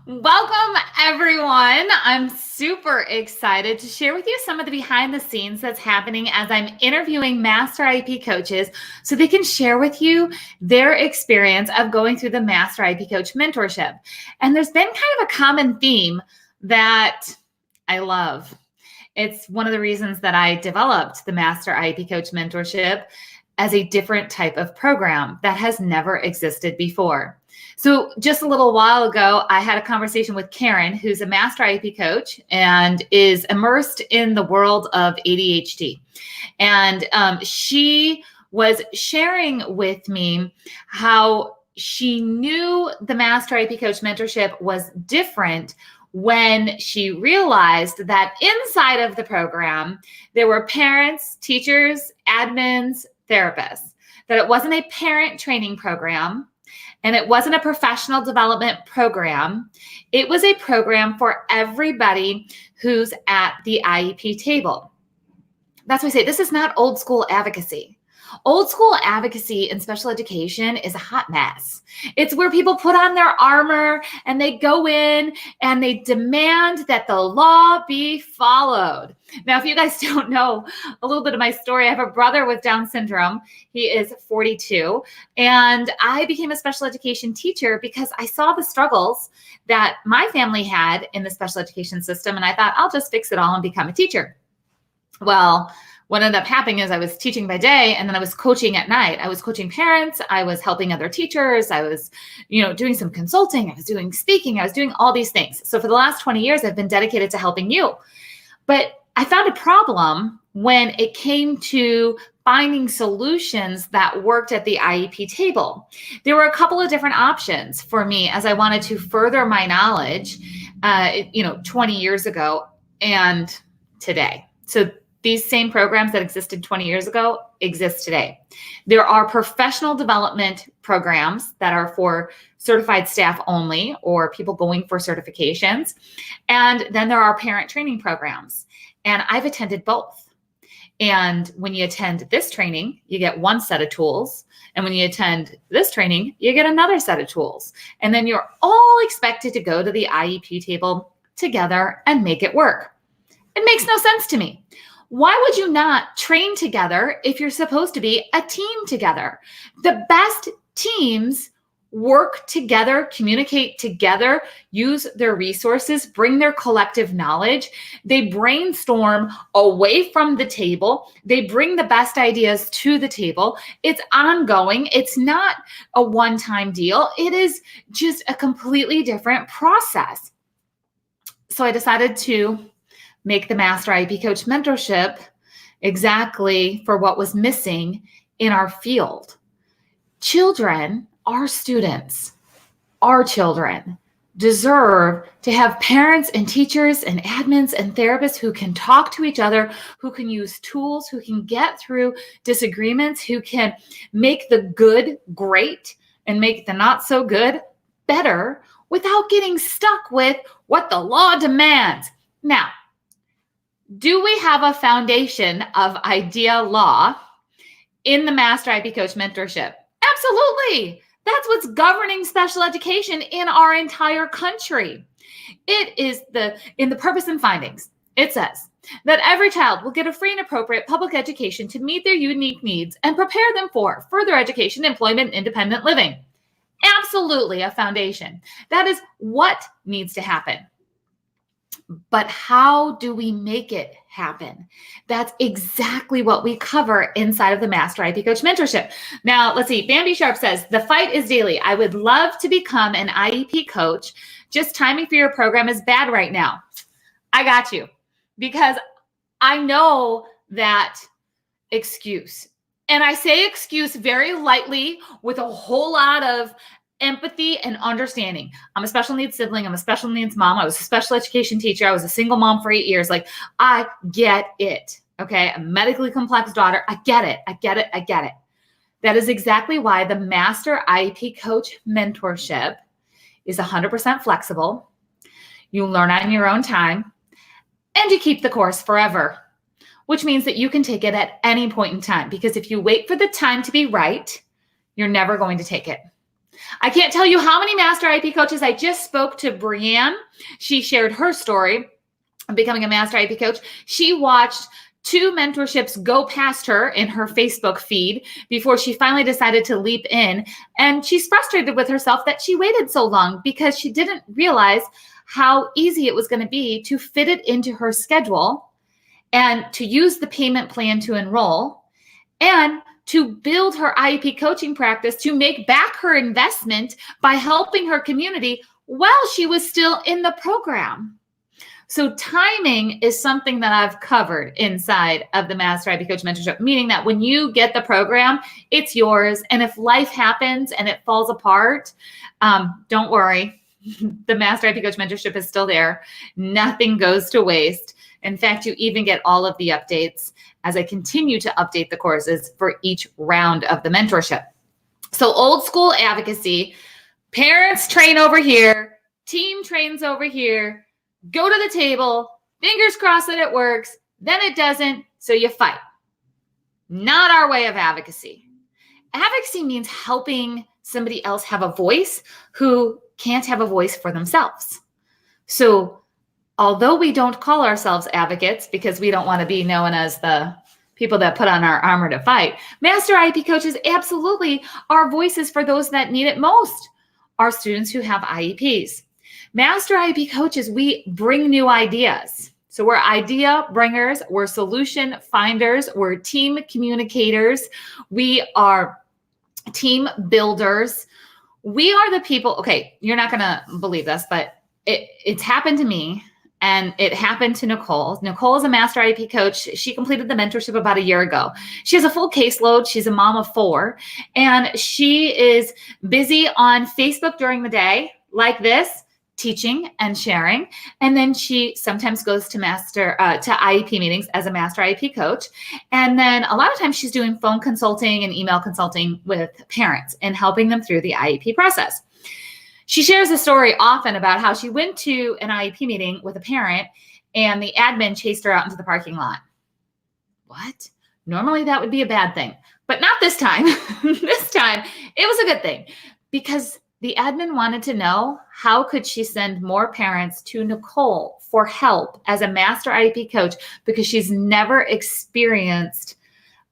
Welcome, everyone. I'm super excited to share with you some of the behind the scenes that's happening as I'm interviewing Master IEP coaches so they can share with you their experience of going through the Master IEP Coach mentorship. And there's been kind of a common theme that I love. It's one of the reasons that I developed the Master IEP Coach mentorship as a different type of program that has never existed before. So just a little while ago, I had a conversation with Erin, who's a master IEP coach and is immersed in the world of ADHD. And she was sharing with me how she knew the master IEP coach mentorship was different when she realized that inside of the program, there were parents, teachers, admins, therapists, that it wasn't a parent training program, and it wasn't a professional development program. It was a program for everybody who's at the IEP table. That's why I say this is not old school advocacy. Old school advocacy in special education is a hot mess. It's where people put on their armor and they go in and they demand that the law be followed. Now, if you guys don't know a little bit of my story, I have a brother with Down syndrome. He is 42. And I became a special education teacher because I saw the struggles that my family had in the special education system. And I thought, I'll just fix it all and become a teacher. Well, what ended up happening is I was teaching by day and then I was coaching at night. I was coaching parents. I was helping other teachers. I was, doing some consulting. I was doing speaking. I was doing all these things. So for the last 20 years, I've been dedicated to helping you. But I found a problem when it came to finding solutions that worked at the IEP table. There were a couple of different options for me as I wanted to further my knowledge, 20 years ago and today. So these same programs that existed 20 years ago exist today. There are professional development programs that are for certified staff only or people going for certifications. And then there are parent training programs. And I've attended both. And when you attend this training, you get one set of tools. And when you attend this training, you get another set of tools. And then you're all expected to go to the IEP table together and make it work. It makes no sense to me. Why would you not train together if you're supposed to be a team together? The best teams work together, communicate together, use their resources, bring their collective knowledge. They brainstorm away from the table. They bring the best ideas to the table. It's ongoing. It's not a one-time deal. It is just a completely different process. So I decided to make the Master IEP Coach mentorship exactly for what was missing in our field. Children, our students, our children deserve to have parents and teachers and admins and therapists who can talk to each other, who can use tools, who can get through disagreements, who can make the good great and make the not so good better without getting stuck with what the law demands. Now, do we have a foundation of idea law in the Master IEP Coach mentorship? Absolutely. That's what's governing special education in our entire country. It is in the purpose and findings, it says that every child will get a free and appropriate public education to meet their unique needs and prepare them for further education, employment, and independent living. Absolutely a foundation. That is what needs to happen. But how do we make it happen? That's exactly what we cover inside of the Master IEP Coach mentorship. Now, let's see. Bambi Sharp says, the fight is daily. I would love to become an IEP coach. Just timing for your program is bad right now. I got you. Because I know that excuse. And I say excuse very lightly with a whole lot of empathy and understanding. I'm a special needs sibling. I'm a special needs mom. I was a special education teacher. I was a single mom for 8 years. Like, I get it. Okay. A medically complex daughter. I get it. I get it. I get it. That is exactly why the Master IEP Coach mentorship is 100% flexible. You learn on your own time and you keep the course forever, which means that you can take it at any point in time. Because if you wait for the time to be right, you're never going to take it. I can't tell you how many master IEP coaches. I just spoke to Brianne. She shared her story of becoming a master IEP coach. She watched 2 mentorships go past her in her Facebook feed before she finally decided to leap in. And she's frustrated with herself that she waited so long because she didn't realize how easy it was going to be to fit it into her schedule and to use the payment plan to enroll and to build her IEP coaching practice to make back her investment by helping her community while she was still in the program. So timing is something that I've covered inside of the Master IEP Coach Mentorship, meaning that when you get the program, it's yours. And if life happens and it falls apart, don't worry. The Master IEP Coach Mentorship is still there. Nothing goes to waste. In fact, you even get all of the updates as I continue to update the courses for each round of the mentorship. So old school advocacy, parents train over here, team trains over here, go to the table, fingers crossed that it works, then it doesn't, so you fight. Not our way of advocacy. Advocacy means helping somebody else have a voice who can't have a voice for themselves. So although we don't call ourselves advocates because we don't want to be known as the people that put on our armor to fight, Master IEP coaches absolutely are voices for those that need it most, our students who have IEPs. Master IEP coaches, we bring new ideas. So we're idea bringers, we're solution finders, we're team communicators, we are team builders. We are the people, okay, you're not going to believe this, but it's happened to me. And it happened to Nicole. Nicole is a Master IEP coach. She completed the mentorship about a year ago. She has a full caseload. She's a mom of 4. And she is busy on Facebook during the day, like this, teaching and sharing. And then she sometimes goes to IEP meetings as a Master IEP coach. And then a lot of times she's doing phone consulting and email consulting with parents and helping them through the IEP process. She shares a story often about how she went to an IEP meeting with a parent and the admin chased her out into the parking lot. What? Normally that would be a bad thing, but not this time. This time it was a good thing because the admin wanted to know how could she send more parents to Nicole for help as a Master IEP coach because she's never experienced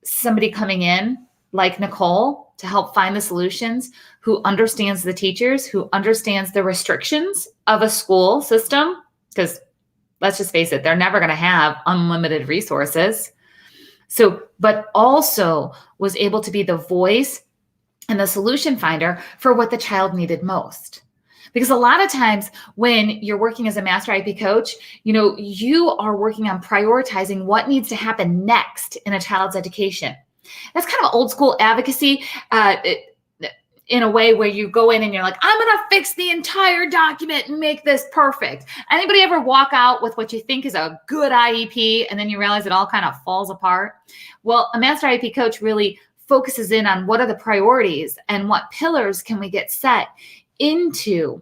somebody coming in like Nicole to help find the solutions, who understands the teachers, who understands the restrictions of a school system, because let's just face it, they're never going to have unlimited resources. So, but also was able to be the voice and the solution finder for what the child needed most. Because a lot of times when you're working as a Master IEP coach, you are working on prioritizing what needs to happen next in a child's education. That's kind of old school advocacy in a way where you go in and you're like, I'm going to fix the entire document and make this perfect. Anybody ever walk out with what you think is a good IEP and then you realize it all kind of falls apart? Well, a Master IEP coach really focuses in on what are the priorities and what pillars can we get set into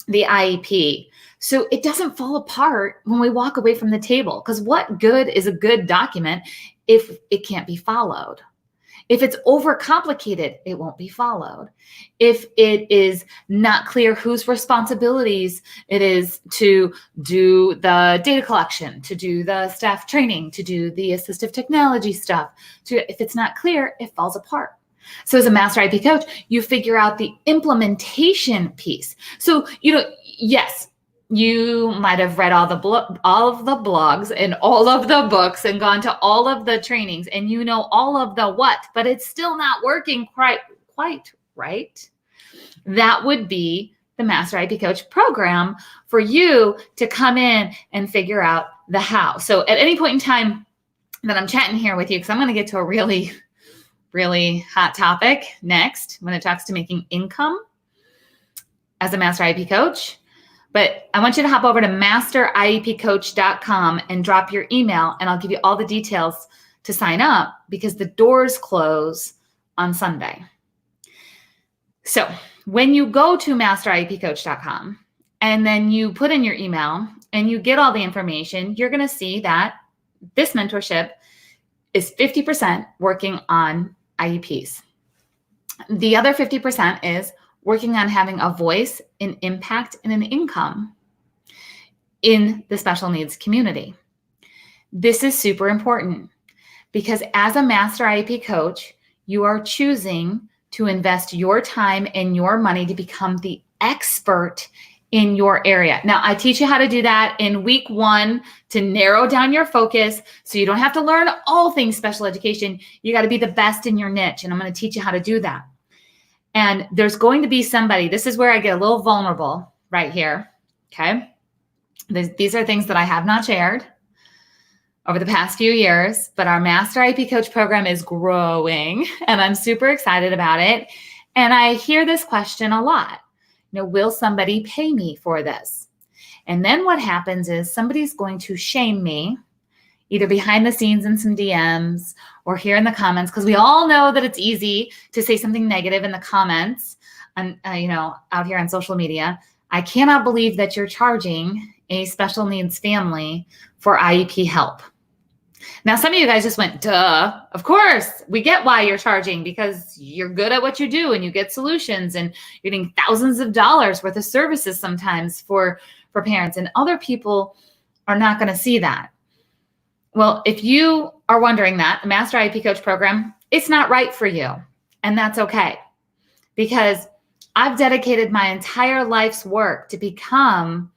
the IEP so it doesn't fall apart when we walk away from the table. Because what good is a good document if it can't be followed? If it's overcomplicated, it won't be followed. If it is not clear whose responsibilities it is to do the data collection, to do the staff training, to do the assistive technology stuff, if it's not clear, it falls apart. So as a Master IEP coach, you figure out the implementation piece. So, yes, you might have read all of the blogs and all of the books and gone to all of the trainings and all of the what, but it's still not working quite right. That would be the Master IEP Coach program for you to come in and figure out the how. So at any point in time that I'm chatting here with you, because I'm going to get to a really, really hot topic next when it talks to making income as a Master IEP Coach. But I want you to hop over to masteriepcoach.com and drop your email, and I'll give you all the details to sign up because the doors close on Sunday. So when you go to masteriepcoach.com and then you put in your email and you get all the information, you're going to see that this mentorship is 50% working on IEPs. The other 50% is working on having a voice, an impact, and an income in the special needs community. This is super important because as a master IEP coach, you are choosing to invest your time and your money to become the expert in your area. Now, I teach you how to do that in week 1 to narrow down your focus so you don't have to learn all things special education. You got to be the best in your niche, and I'm going to teach you how to do that. And there's going to be somebody, this is where I get a little vulnerable right here, okay? These are things that I have not shared over the past few years, but our Master IEP Coach program is growing, and I'm super excited about it. And I hear this question a lot. Will somebody pay me for this? And then what happens is somebody's going to shame me, either behind the scenes in some DMs or here in the comments, because we all know that it's easy to say something negative in the comments, and out here on social media. I cannot believe that you're charging a special needs family for IEP help. Now, some of you guys just went, duh, of course, we get why you're charging, because you're good at what you do and you get solutions and you're getting thousands of dollars worth of services sometimes for parents, and other people are not going to see that. Well, if you are wondering that, the Master IEP Coach program, it's not right for you, and that's okay, because I've dedicated my entire life's work to become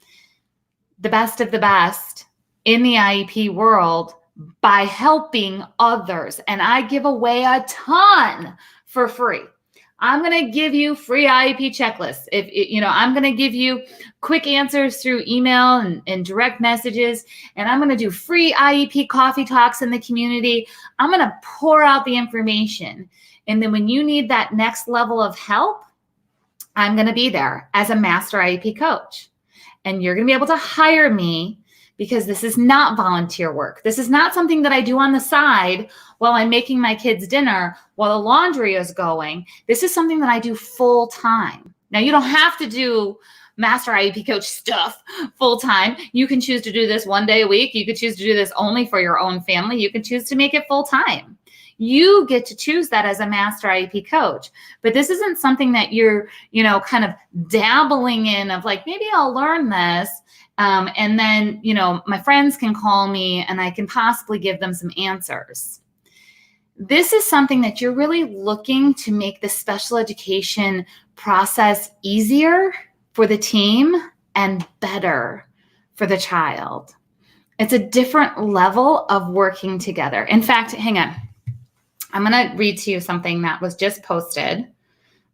the best of the best in the IEP world by helping others. And I give away a ton for free. I'm going to give you free IEP checklists. I'm going to give you quick answers through email and direct messages. And I'm going to do free IEP coffee talks in the community. I'm going to pour out the information. And then when you need that next level of help, I'm going to be there as a master IEP coach. And you're going to be able to hire me, because this is not volunteer work. This is not something that I do on the side while I'm making my kids dinner, while the laundry is going. This is something that I do full time. Now, you don't have to do Master IEP Coach stuff full time. You can choose to do this 1 day a week. You could choose to do this only for your own family. You can choose to make it full time. You get to choose that as a Master IEP Coach. But this isn't something that you're, kind of dabbling in of like, maybe I'll learn this. And then, my friends can call me and I can possibly give them some answers. This is something that you're really looking to make the special education process easier for the team and better for the child. It's a different level of working together. In fact, hang on. I'm going to read to you something that was just posted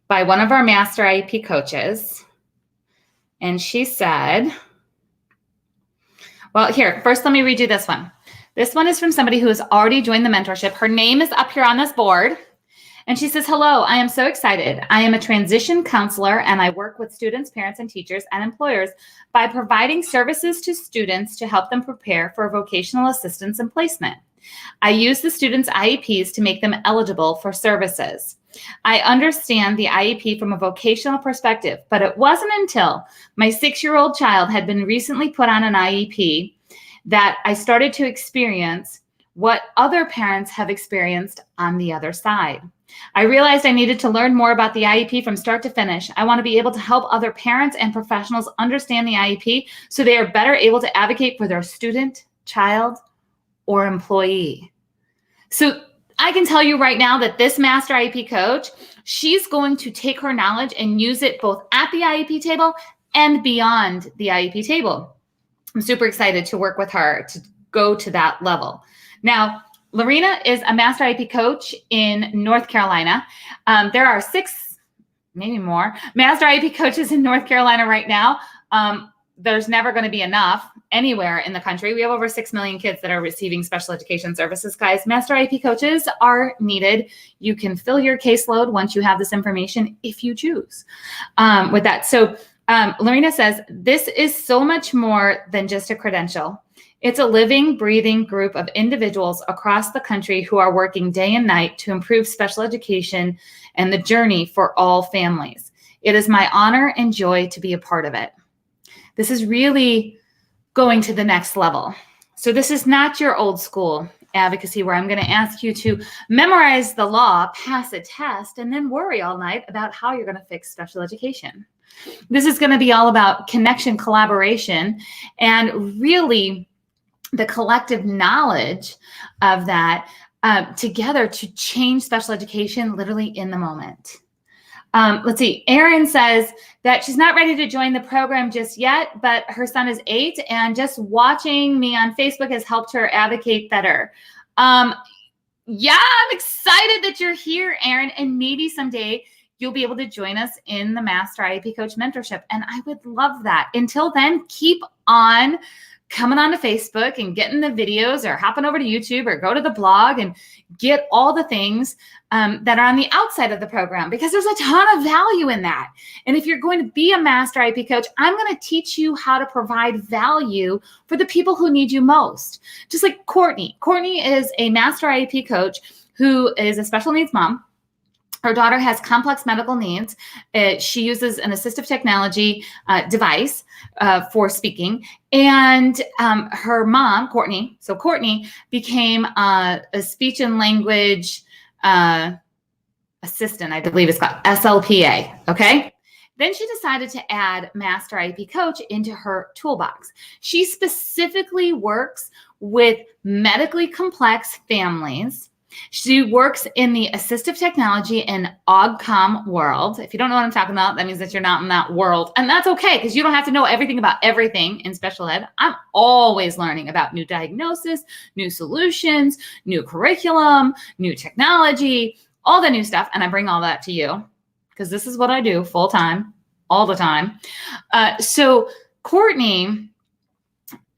by one of our Master IEP coaches. And she said, well, here, first let me read you this one. This one is from somebody who has already joined the mentorship. Her name is up here on this board. And she says, hello, I am so excited. I am a transition counselor, and I work with students, parents, and teachers and employers by providing services to students to help them prepare for vocational assistance and placement. I use the students' IEPs to make them eligible for services. I understand the IEP from a vocational perspective, but it wasn't until my 6-year-old child had been recently put on an IEP that I started to experience what other parents have experienced on the other side. I realized I needed to learn more about the IEP from start to finish. I want to be able to help other parents and professionals understand the IEP so they are better able to advocate for their student, child, or employee. So I can tell you right now that this Master IEP coach, she's going to take her knowledge and use it both at the IEP table and beyond the IEP table. I'm super excited to work with her to go to that level. Now, Lorena is a Master IEP coach in North Carolina. There are 6, maybe more, Master IEP coaches in North Carolina right now. There's never going to be enough anywhere in the country. We have over 6 million kids that are receiving special education services, guys. Master IEP coaches are needed. You can fill your caseload once you have this information if you choose with that. So Lorena says, this is so much more than just a credential. It's a living, breathing group of individuals across the country who are working day and night to improve special education and the journey for all families. It is my honor and joy to be a part of it. This is really going to the next level. So this is not your old school Advocacy, where I'm going to ask you to memorize the law, pass a test, and then worry all night about how you're going to fix special education. This is going to be all about connection, collaboration, and really the collective knowledge of that together to change special education literally in the moment. Let's see. Erin says that she's not ready to join the program just yet, but her son is 8 and just watching me on Facebook has helped her advocate better. Yeah, I'm excited that you're here, Erin, and maybe someday you'll be able to join us in the Master IEP Coach Mentorship. And I would love that. Until then, keep on coming onto Facebook and getting the videos, or hopping over to YouTube, or go to the blog and get all the things that are on the outside of the program, because there's a ton of value in that. And if you're going to be a Master IEP coach, I'm going to teach you how to provide value for the people who need you most. Just like Courtney. Courtney is a Master IEP coach who is a special needs mom. Her daughter has complex medical needs. She uses an assistive technology device for speaking. And her mom, Courtney, became a speech and language assistant, I believe it's called SLPA, okay? Then she decided to add Master IEP Coach into her toolbox. She specifically works with medically complex families. She works in the assistive technology and AUGCOM world. If you don't know what I'm talking about, that means that you're not in that world. And that's okay, because you don't have to know everything about everything in special ed. I'm always learning about new diagnosis, new solutions, new curriculum, new technology, all the new stuff. And I bring all that to you because this is what I do full time, all the time. So Courtney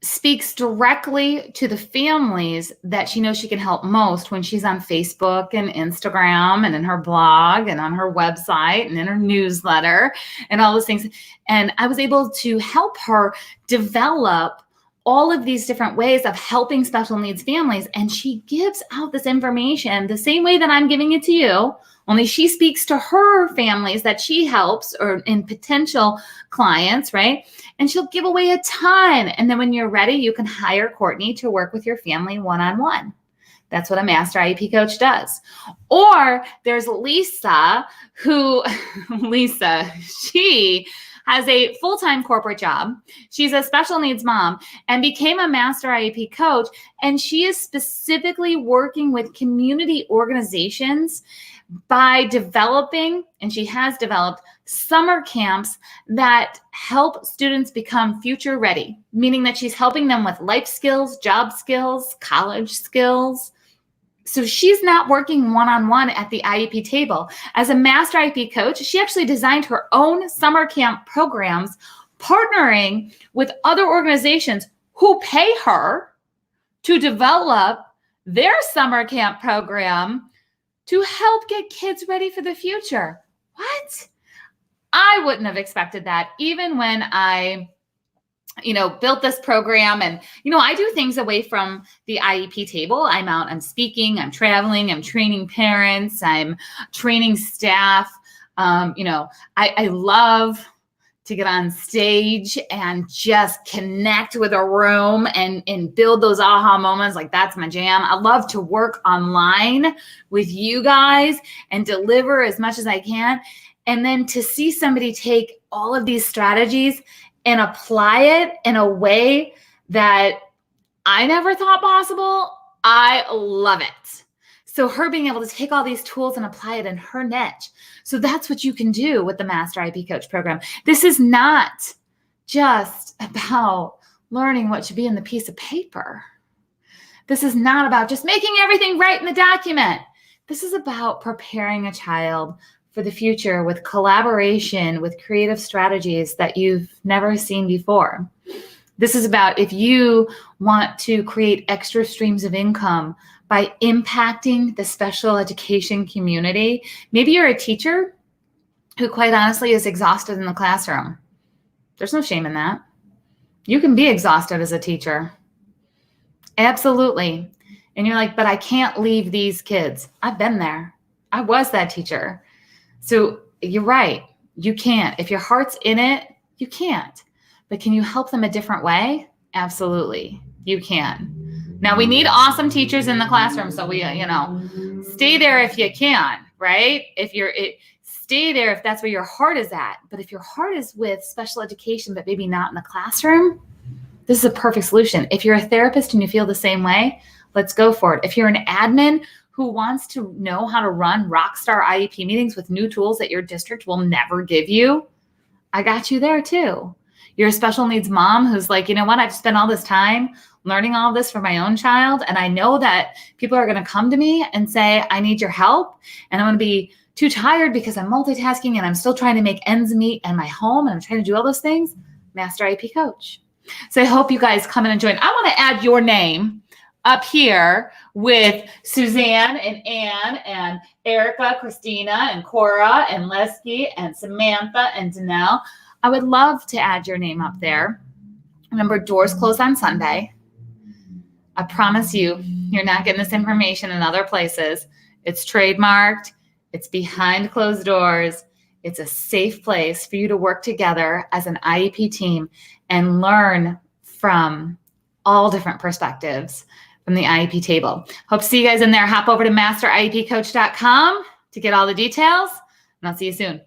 speaks directly to the families that she knows she can help most when she's on Facebook and Instagram and in her blog and on her website and in her newsletter and all those things. And I was able to help her develop all of these different ways of helping special needs families. And she gives out this information the same way that I'm giving it to you, only she speaks to her families that she helps, or in potential clients, right? And she'll give away a ton. And then when you're ready, you can hire Courtney to work with your family one-on-one. That's what a Master IEP coach does. Or there's Lisa, she has a full-time corporate job. She's a special needs mom and became a Master IEP coach. And she is specifically working with community organizations by developing, and she has developed, summer camps that help students become future ready, meaning that she's helping them with life skills, job skills, college skills. So she's not working one-on-one at the IEP table. As a Master IEP coach, she actually designed her own summer camp programs, partnering with other organizations who pay her to develop their summer camp program to help get kids ready for the future. What? I wouldn't have expected that, even when I built this program. And, I do things away from the IEP table. I'm out, I'm speaking, I'm traveling, I'm training parents, I'm training staff. I love to get on stage and just connect with a room and build those aha moments. Like, that's my jam. I love to work online with you guys and deliver as much as I can. And then to see somebody take all of these strategies and apply it in a way that I never thought possible, I love it. So her being able to take all these tools and apply it in her niche. So that's what you can do with the Master IEP Coach program. This is not just about learning what should be in the piece of paper. This is not about just making everything right in the document. This is about preparing a child for the future with collaboration, with creative strategies that you've never seen before. This is about, if you want to create extra streams of income by impacting the special education community. Maybe you're a teacher who, quite honestly, is exhausted in the classroom. There's no shame in that. You can be exhausted as a teacher. Absolutely. And you're like, but I can't leave these kids. I've been there. I was that teacher. So you're right. You can't. If your heart's in it, you can't. But can you help them a different way? Absolutely. You can. Now, we need awesome teachers in the classroom, so we, stay there if you can, right? Stay there if that's where your heart is at. But if your heart is with special education, but maybe not in the classroom, this is a perfect solution. If you're a therapist and you feel the same way, let's go for it. If you're an admin who wants to know how to run rockstar IEP meetings with new tools that your district will never give you, I got you there too. You're a special needs mom who's like, you know what? I've spent all this time learning all this for my own child. And I know that people are going to come to me and say, I need your help. And I'm going to be too tired because I'm multitasking and I'm still trying to make ends meet in my home. And I'm trying to do all those things. Master IEP coach. So I hope you guys come in and join. I want to add your name up here with Suzanne and Ann and Erica, Christina and Cora and Lesky and Samantha and Danelle. I would love to add your name up there. Remember, doors close on Sunday. I promise you, you're not getting this information in other places. It's trademarked. It's behind closed doors. It's a safe place for you to work together as an IEP team and learn from all different perspectives from the IEP table. Hope to see you guys in there. Hop over to masteriepcoach.com to get all the details, and I'll see you soon.